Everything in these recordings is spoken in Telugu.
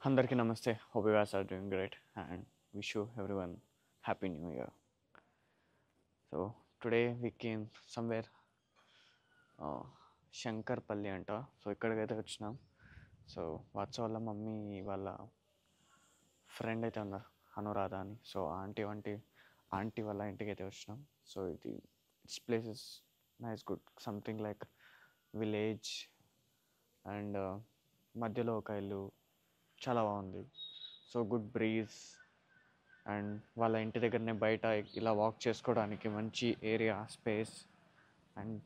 Andarki namaste. Hope you guys are doing great and wish you everyone happy new year. So today we came somewhere Shankarpally అంట. సో ఇక్కడికైతే వచ్చినాం. సో వాట్స్ వాళ్ళ మమ్మీ వాళ్ళ ఫ్రెండ్ అయితే ఉన్నారు అనురాధ అని. సో ఆంటీ వాళ్ళ ఇంటికి అయితే వచ్చినాం. So it's places nice good something like village and మధ్యలో ఒక ఇల్లు చాలా బాగుంది. సో గుడ్ బ్రీజ్ అండ్ వాళ్ళ ఇంటి దగ్గరనే బయట ఇలా వాక్ చేసుకోవడానికి మంచి area space and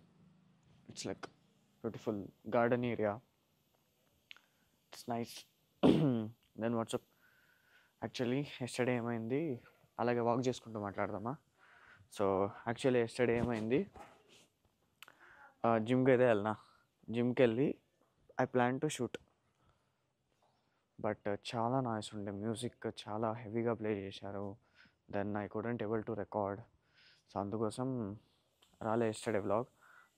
it's like beautiful garden area. It's nice. Then what's up actually yesterday ఏమైంది, అలాగే వాక్ చేసుకుంటూ మాట్లాడదామా. సో యాక్చువల్లీ ఎస్టర్డే ఏమైంది, జిమ్కి అయితే వెళ్ళినా. జిమ్కి వెళ్ళి I plan to shoot, but చాలా నాయిస్ ఉండే, మ్యూజిక్ చాలా హెవీగా ప్లే చేశారు. Then I couldn't able to record. So అందుకోసం రాలే yesterday vlog.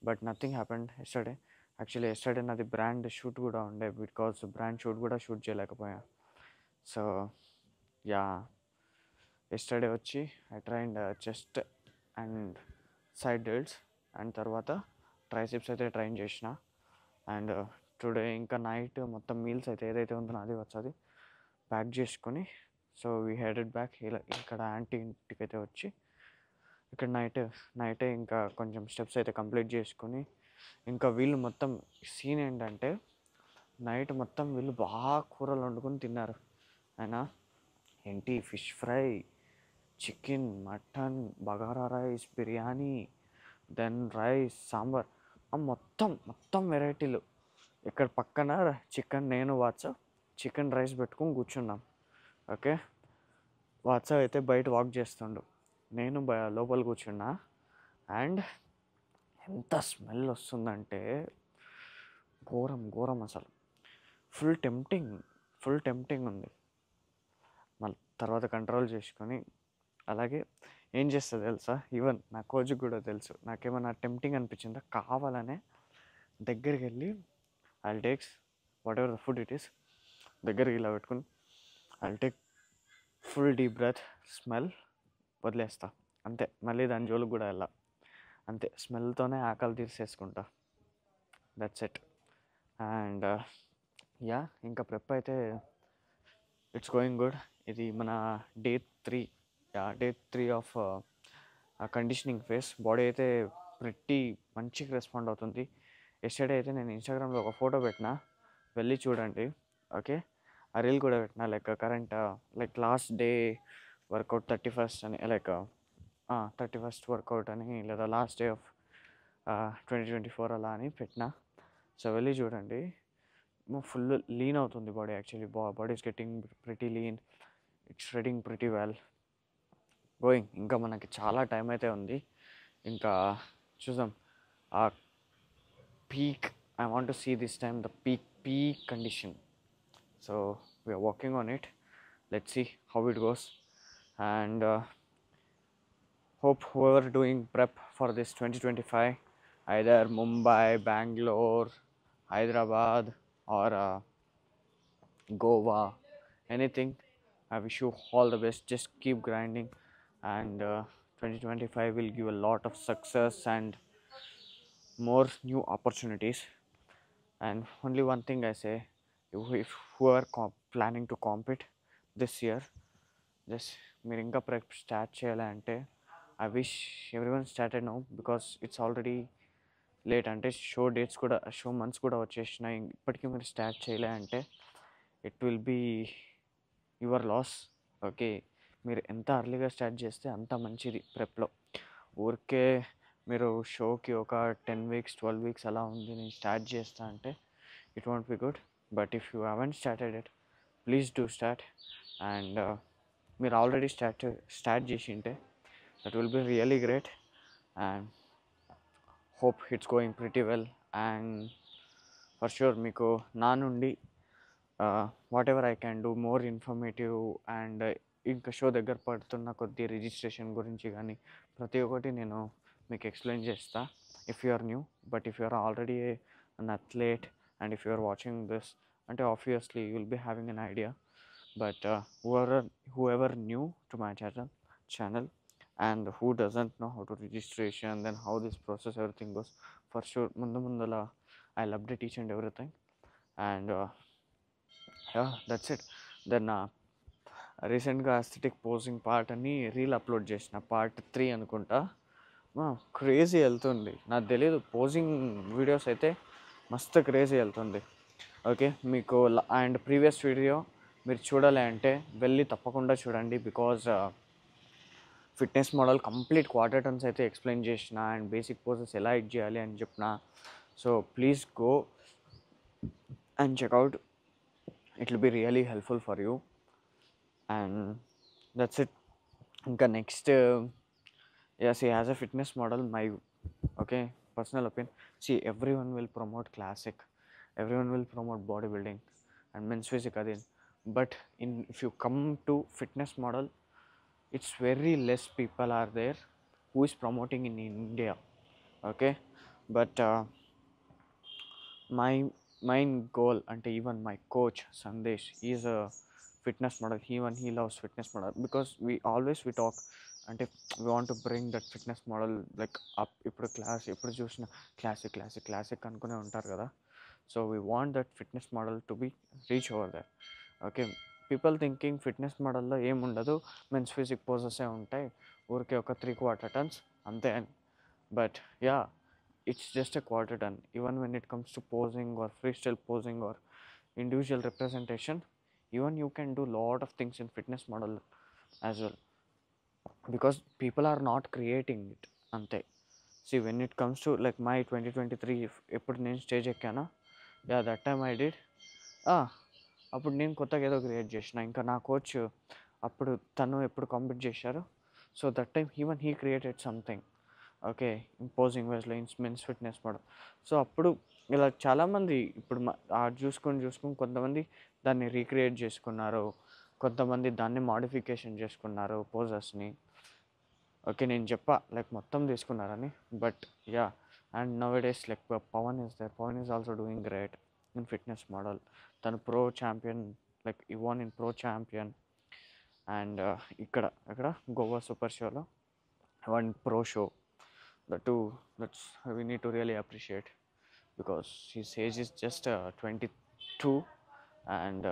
But nothing happened yesterday. Actually yesterday నాది బ్రాండ్ షూట్ కూడా ఉండే, బికాస్ బ్రాండ్ షూట్ కూడా షూట్ చేయలేకపోయా. సో యా, ఎస్టర్డే వచ్చి I trained chest and side delts and తర్వాత ట్రైసిప్స్ అయితే ట్రైన్ చేసిన. అండ్ టుడే ఇంకా నైట్ మొత్తం మీల్స్ అయితే ఏదైతే ఉందో అది వచ్చి ప్యాక్ చేసుకొని సో వీ హెడెడ్ బ్యాక్. ఇలా ఇక్కడ ఆంటీ ఇంటికి అయితే వచ్చి ఇక్కడ నైటే ఇంకా కొంచెం స్టెప్స్ అయితే కంప్లీట్ చేసుకొని ఇంకా వీళ్ళు మొత్తం సీన్ ఏంటంటే నైట్ మొత్తం వీళ్ళు బాగా కూరలు వండుకొని తిన్నారు. అయినా ఏంటి fish fry, chicken, mutton, bagara rice, biryani, then rice, sambar, మొత్తం వెరైటీలు. ఇక్కడ పక్కన నేను చికెన్ రైస్ పెట్టుకొని కూర్చున్నాం. ఓకే, వాట్సాప్ అయితే బయట వాక్ చేస్తుండు, నేను లోపల కూర్చున్నా. అండ్ ఎంత స్మెల్ వస్తుందంటే ఘోరం అసలు. ఫుల్ టెంప్టింగ్ ఉంది. మళ్ళీ తర్వాత కంట్రోల్ చేసుకొని అలాగే ఏం చేస్తుంది తెలుసా, ఈవెన్ నా కోచ్కి కూడా తెలుసు, నాకేమన్నా టెంప్టింగ్ అనిపించిందా కావాలనే దగ్గరికి వెళ్ళి I takes whatever the food it is, దగ్గరికి ఇలా పెట్టుకుని I take full deep breath, smell వదిలేస్తా అంతే. మళ్ళీ దాని జోలికి కూడా వెళ్ళా, అంతే. స్మెల్తోనే ఆకలి తీసేసుకుంటా, దట్స్ ఇట్. అండ్ యా, ఇంకా ప్రెప్ అయితే ఇట్స్ గోయింగ్ గుడ్. ఇది మన day 3 of conditioning face. Body అయితే మంచిగా రెస్పాండ్ అవుతుంది. ఎస్టర్డే అయితే నేను ఇన్స్టాగ్రామ్లో ఒక ఫోటో పెట్టినా, వెళ్ళి చూడండి. ఓకే, ఆ రీల్ కూడా పెట్టినా, like current like last day workout 31st అని, లైక్ 31st వర్కౌట్ అని, లేదా లాస్ట్ డే ఆఫ్ 2024 అలా అని పెట్టినా. సో వెళ్ళి చూడండి. ఫుల్ లీన్ అవుతుంది body. Actually body is getting pretty lean, it's shedding pretty well going. ఇంకా మనకి చాలా టైం అయితే ఉంది, ఇంకా చూద్దాం. ఆ peak I want to see this time the peak condition. So we are working on it, let's see how it goes. And hope whoever doing prep for this 2025, either Mumbai, Bangalore, Hyderabad, or Goa, anything, I wish you all the best. Just keep grinding, and 2025 will give a lot of success and more new opportunities. And only one thing I say, if who are planning to compete this year, just మీరు ఇంకా ప్రెప్ స్టార్ట్ చేయాలంటే I wish everyone started now, because it's already late. అంటే షో మంత్స్ కూడా వచ్చేసినాయి, ఇప్పటికీ మీరు స్టార్ట్ చేయలే అంటే it will be your loss. Okay, మీరు ఎంత అర్లీగా స్టార్ట్ చేస్తే అంత మంచిది ప్రెప్లో. ఊరికే మీరు షోకి ఒక 10 weeks 12 weeks అలా ఉంది నేను స్టార్ట్ చేస్తా అంటే it want be good. But if you haven't started it, please do start. And మీరు ఆల్రెడీ స్టార్ట్ చేసింటే that will be really great. And hope it's going pretty well. And for sure మీకు నా నుండి what ever I can do more informative, and ఇంకా షో దగ్గర పడుతున్న కొద్ది రిజిస్ట్రేషన్ గురించి కానీ ప్రతి ఒక్కటి నేను మీకు ఎక్స్ప్లెయిన్ చేస్తా if you are new. But if you are already an athlete and if you are watching this అంటే obviously you will be having an idea. But whoever new to my channel and who doesn't know how to registration, then how this process everything goes, for sure mundala I'll update each and everything. And yeah, that's it. Then రీసెంట్గా అస్థెటిక్ పోజింగ్ పార్ట్ అని రీల్ అప్లోడ్ చేసిన part 3 అనుకుంటా. క్రేజీ వెళ్తుంది, నాకు తెలియదు, పోజింగ్ వీడియోస్ అయితే మస్తు క్రేజీ వెళ్తుంది. ఓకే, మీకు అండ్ ప్రీవియస్ వీడియో మీరు చూడాలి అంటే వెళ్ళి తప్పకుండా చూడండి. Because fitness model complete quarter turns అయితే ఎక్స్ప్లెయిన్ చేసిన అండ్ బేసిక్ పోజెస్ ఎలా ఎడ్ చేయాలి అని చెప్పిన. So please go and checkout, it will be really helpful for you. And that's it. ఇంకా next see, as a fitness model, my personal opinion, see, everyone will promote classic, everyone will promote bodybuilding and men's physique again. But if you come to fitness model, it's very less people are there who is promoting in India. Okay, but my main goal, and even my coach Sandesh, he is a fitness model. He loves fitness model because we talk అంటే we want to bring that fitness model like up. ఇప్పుడు క్లాస్ ఎప్పుడు చూసిన క్లాసిక్ అనుకునే ఉంటారు కదా. So we want that fitness model to be reach over there. Okay, people thinking fitness మోడల్లో ఏముండదు, మెన్స్ ఫిజిక్ పోజెసే ఉంటాయి, ఊరికే ఒక 3/4 టన్స్ అంతే అని. But yeah, it's just a quarter ton. Even when it comes to posing or freestyle posing or individual representation, even you can do lot of things in fitness model as well, because people are not creating it ante. See, when it comes to like my 2023, ఎప్పుడు నేను స్టేజ్ ఎక్కానా, yeah that time I did, అప్పుడు నేను కొత్తగా ఏదో క్రియేట్ చేసిన. ఇంకా నా కోచ్ అప్పుడు తను ఎప్పుడు కాంపిట్ చేశారు, so that time even he created something. Okay, imposing వైజ్లో మెన్స్ ఫిట్నెస్ మోడల్. సో అప్పుడు ఇలా చాలామంది ఇప్పుడు చూసుకొని కొంతమంది దాన్ని రీక్రియేట్ చేసుకున్నారు, కొంతమంది దాన్ని మాడిఫికేషన్ చేసుకున్నారు పోజెస్ని. ఓకే, నేను చెప్పా లైక్ మొత్తం తీసుకున్నారని, but yeah. And nowadays like Pavan is there. Pavan is also doing great in fitness model. తను ప్రో ఛాంపియన్, లైక్ ఈ one in pro champion. And ఇక్కడ గోవా సూపర్ షోలో one pro show. That's we need to really appreciate, because his age is just 22 and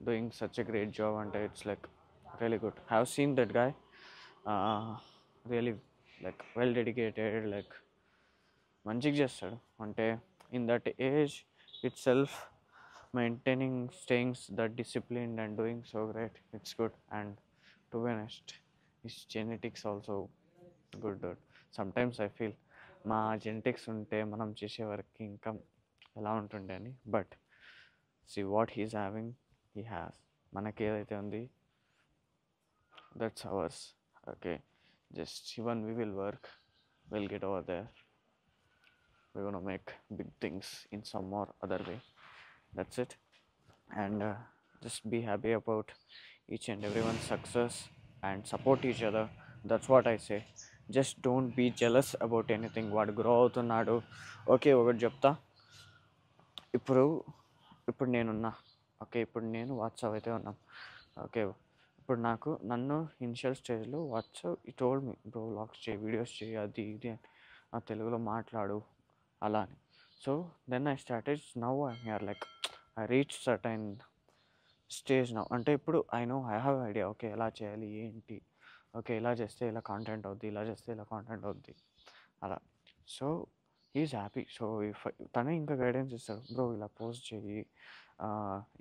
doing such a great job, and it's like really good. I have seen that guy, really like well dedicated, like మంచిగా చేస్తాడు. అంటే in that age itself, maintaining, staying that disciplined and doing so great, it's good. And to be honest, his genetics also good. Sometimes I feel మా జెనెటిక్స్ ఉంటే మనం చేసే వర్క్ ఇంకా ఎలా ఉంటుండే అని. But see what he's having, he has. మనకి ఏదైతే ఉంది that's ours. Okay, just even we will work, will get over there, we gonna make big things in some or other way. That's it. And just be happy about each and everyone's success and support each other. That's what I say. Just don't be jealous about anything. వాడు గ్రో అవుతున్నాడు. ఓకే, ఒకటి చెప్తా, ఇప్పుడు నేనున్నా. ఓకే, ఇప్పుడు నేను వాట్సాప్ అయితే ఉన్నాం. ఓకే, ఇప్పుడు నన్ను ఇనిషియల్ స్టేజ్లో what's up he told me, bro vlogs చేయి, వీడియోస్ చేయి, అది ఇది అని, తెలుగులో మాట్లాడు అలా అని. So then I started. Now I'm here, like I reach certain stage now. అంటే ఇప్పుడు ఐ హ్యావ్ ఐడియా. ఓకే, ఎలా చేయాలి ఏంటి, ఓకే ఇలా చేస్తే ఇలా కాంటెంట్ అవుద్ది, ఇలా చేస్తే ఇలా కాంటెంట్ అవుద్ది అలా. So he's happy. సో తనే ఇంకా గైడెన్స్ ఇస్తాడు, బ్రో ఇలా పోస్ట్ చెయ్యి,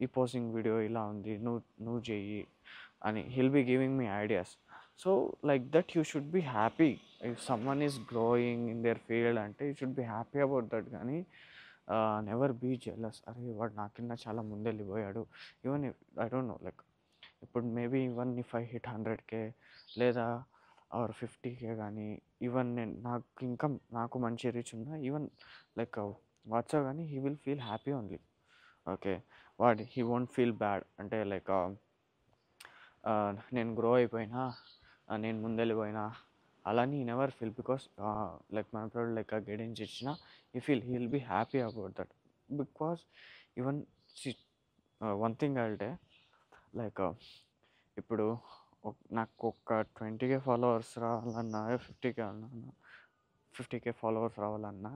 ఈ పోస్టింగ్ వీడియో ఇలా ఉంది, నువ్వు చెయ్యి అని. He'll be giving me ideas. So like that you should be happy. If someone is growing in their field అంటే you should be happy about that. కానీ నెవర్ బీ జెలస్, అరే వాడు నా కింద చాలా ముందెళ్ళిపోయాడు. Even I don't know, like ఇప్పుడు maybe even if I hit 100K లేదా ఆర్ 50K, కానీ ఈవెన్ నాకు మంచి రీచ్ ఉన్నా, ఈవెన్ లైక్ వాట్సాప్ కానీ, he will feel happy only. Okay, he won't feel bad. అంటే లైక్ నేను గ్రో అయిపోయినా, నేను ముందెళ్ళిపోయినా అలాని నెవర్ ఫీల్. బికాస్ లైక్ మన పిల్లలు లైక్ గైడెన్స్ ఇచ్చినా he will be happy about that. Because even one thing అంటే లైక్ ఇప్పుడు నాకు ఒక 20K ఫాలోవర్స్ రావాలన్నా 50K ఫాలోవర్స్ రావాలన్నా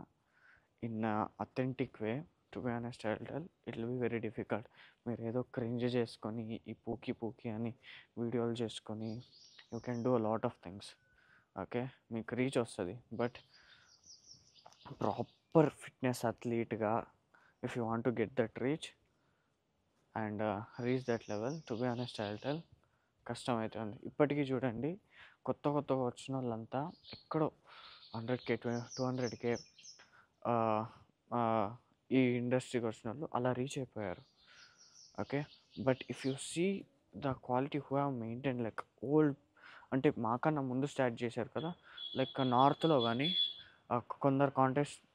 in authentic way to be honest I tell it will be very difficult. మీరు ఏదో క్రింజ్ చేసుకొని ఈ పూకి అని వీడియోలు చేసుకొని you can do a lot of things. Okay, మీకు రీచ్ వస్తుంది. బట్ ప్రాపర్ ఫిట్నెస్ అథ్లీట్గా if you want to get that reach and reach that level to be honest I tell కష్టం అవుతుంది. ఇప్పటికీ చూడండి, కొత్తగా వచ్చిన వాళ్ళంతా ఎక్కడో 100K 200K ఈ ఇండస్ట్రీకి వచ్చిన వాళ్ళు అలా రీచ్ అయిపోయారు. Okay, but if you see the quality who have maintain like old అంటే మాకన్నా ముందు స్టార్ట్ చేశారు కదా, లైక్ నార్త్లో కానీ కొందరు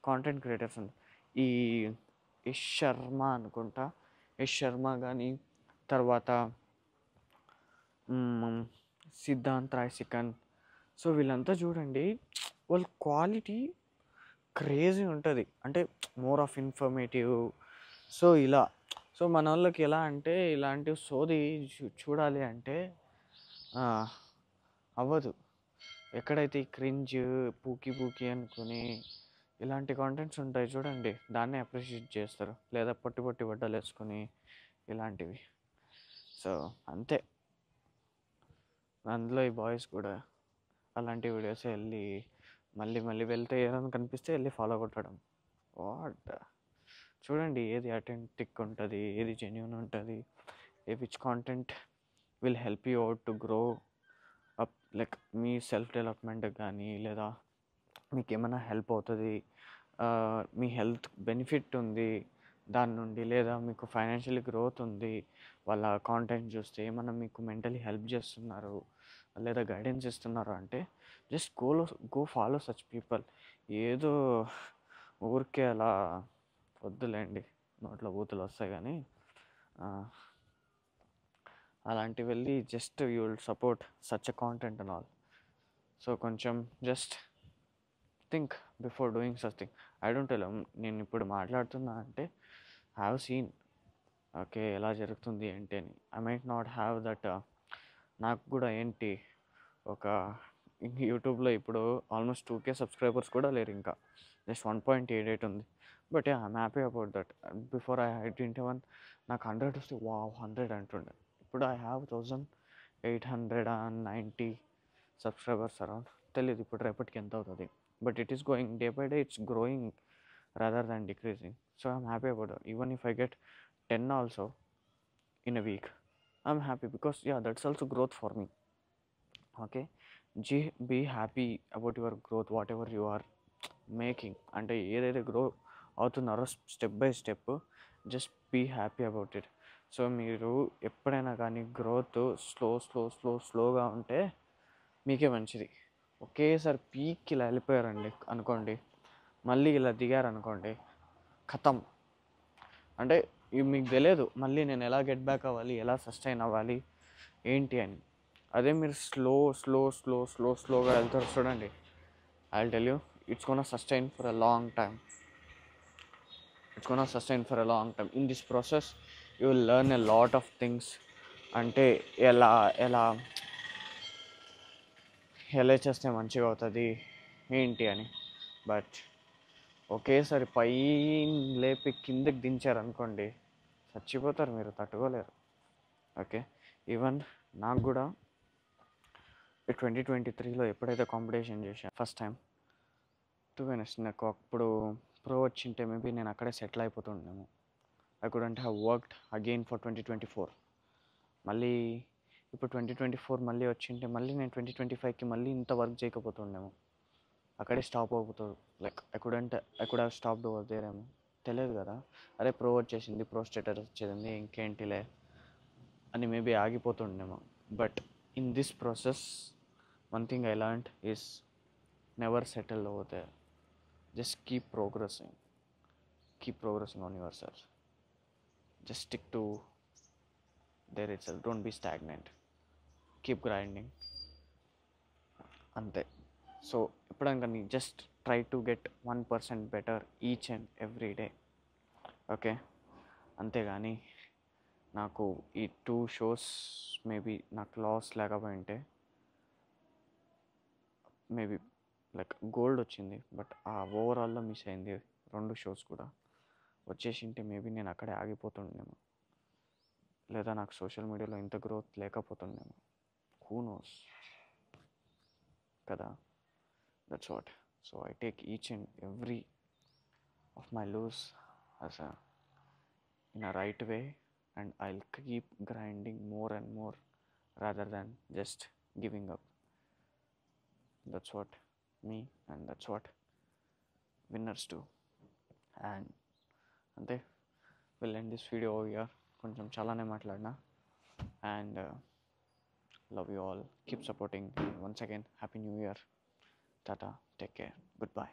కాంటెంట్ క్రియేటర్స్ ఉంది. ఈ యష్ శర్మ అనుకుంటా, యష్ శర్మ కానీ తర్వాత సిద్ధాంత్ రాయ్ సికన్. సో వీళ్ళంతా చూడండి, వాళ్ళ క్వాలిటీ క్రేజీ ఉంటుంది. అంటే మోర్ ఆఫ్ ఇన్ఫర్మేటివ్. సో ఇలా సో మన వాళ్ళకి ఎలా అంటే ఇలాంటివి సోది చూడాలి అంటే అవ్వదు. ఎక్కడైతే ఈ క్రింజ్ పూకి అనుకుని ఇలాంటి కాంటెంట్స్ ఉంటాయి చూడండి, దాన్నే అప్రిషియేట్ చేస్తారు. లేదా పొట్టి బట్టలు వేసుకొని ఇలాంటివి. సో అంతే, అందులో ఈ బాయ్స్ కూడా అలాంటి వీడియోస్ వెళ్ళి మళ్ళీ వెళ్తే ఏదైనా కనిపిస్తే వెళ్ళి ఫాలో కొట్టడం. వాట్ చూడండి, ఏది అథెంటిక్ ఉంటుంది, ఏది జెన్యూన్ ఉంటుంది, which content will help you out to grow up, like me self development కానీ, లేదా మీకు ఏమైనా హెల్ప్ అవుతుంది, మీ హెల్త్ బెనిఫిట్ ఉంది దాని నుండి, లేదా మీకు ఫైనాన్షియల్ గ్రోత్ ఉంది వాళ్ళ కాంటెంట్ చూస్తే, ఏమన్నా మీకు మెంటలీ హెల్ప్ చేస్తున్నారు లేదా గైడెన్స్ ఇస్తున్నారు అంటే just go follow such people. ఏదో ఊరికే అలా వద్దులేండి, నోట్లో బూతులు వస్తాయి కానీ అలాంటివి వెళ్ళి just you will support such a content and all. So కొంచెం just think before doing such thing. I don't tell, నేను ఇప్పుడు మాట్లాడుతున్నా అంటే ఐ హ్యావ్ సీన్ ఓకే ఎలా జరుగుతుంది ఏంటి అని. I might not have that. నాకు కూడా ఏంటి ఒక యూట్యూబ్లో ఇప్పుడు ఆల్మోస్ట్ 2K సబ్స్క్రైబర్స్ కూడా లేరు, ఇంకా జస్ట్ 1.88 ఉంది. But I'm happy about that. Before I didn't even నాకు 100 వస్తే వావ్ 100 అంటుండే. ఇప్పుడు ఐ హ్యావ్ 1890 సబ్స్క్రైబర్స్ అరౌండ్. తెలియదు ఇప్పుడు రేపటికి ఎంత అవుతుంది. But it is going day by day, it's growing rather than decreasing. So I'm happy about it. Even if I get 10 also in a week, I'm happy because yeah, that's also growth for me. Okay, be happy about your growth, whatever you are making. అంటే ఏదైతే గ్రో అవుతున్నారో step by step, just be happy about it. So మీరు ఎప్పుడైనా కానీ గ్రోత్ స్లోగా ఉంటే మీకే మంచిది. ఒకేసారి పీక్కి ఇలా వెళ్ళిపోయారండి అనుకోండి, మళ్ళీ ఇలా దిగారనుకోండి, ఖతం. అంటే మీకు తెలియదు మళ్ళీ నేను ఎలా గెట్ బ్యాక్ అవ్వాలి, ఎలా సస్టైన్ అవ్వాలి ఏంటి అని. అదే మీరు స్లోగా వెళ్తారు చూడండి, I will tell you it's gonna sustain for a long time. In this process you will learn a lot of things. అంటే ఎలా చేస్తే మంచిగా అవుతుంది ఏంటి అని. బట్ ఒకేసారి పై లేపి కిందకి దించారనుకోండి, చచ్చిపోతారు, మీరు తట్టుకోలేరు. ఓకే, ఈవెన్ నాకు కూడా 2023లో ఎప్పుడైతే కాంపిటీషన్ చేశాను first time, to be honest నాకు అప్పుడు ప్రో వచ్చింటే మేబీ నేను అక్కడే సెటిల్ అయిపోతుండేమో. I couldn't have worked again for 2024. మళ్ళీ ఇప్పుడు 2024 మళ్ళీ వచ్చింటే మళ్ళీ నేను 2025కి మళ్ళీ ఇంత వర్క్ చేయకపోతుండేమో, అక్కడే స్టాప్ అవుతుంది. Like I could have stopped over there ఏమో, తెలియదు కదా. అరే ప్రో వచ్చేసింది, ప్రో స్టేటస్ వచ్చేసింది, ఇంకేంటిలే అని మేబీ ఆగిపోతుండేమో. But in this process one thing I learned is never settle over there. Just keep progressing on yourself. Just stick to there itself. Don't be stagnant, keep grinding, అంతే. సో ఎప్పుడైనా కానీ just try to get 1% better each and every day. Okay, అంతేగాని నాకు ఈ 2 షోస్ మేబీ నాకు లాస్ లేకపోయింటే మేబీ లైక్ గోల్డ్ వచ్చింది. బట్ ఆ ఓవరాల్లో మిస్ అయింది 2 షోస్ కూడా. వచ్చేసింటే మేబీ నేను అక్కడే ఆగిపోతుండేమో, లేదా నాకు సోషల్ మీడియాలో ఇంత గ్రోత్ లేకపోతుండేమో. హూ నోస్ కదా. That's what. So I take each and every of my lose as a in a right way, and I'll keep grinding more and more rather than just giving up. That's what me, and that's what winners do. And ante we'll end this video over here. కొంచెం చాలానే మాట్లాడినా. And love you all, keep supporting. Once again, happy new year. Tata, take care, goodbye.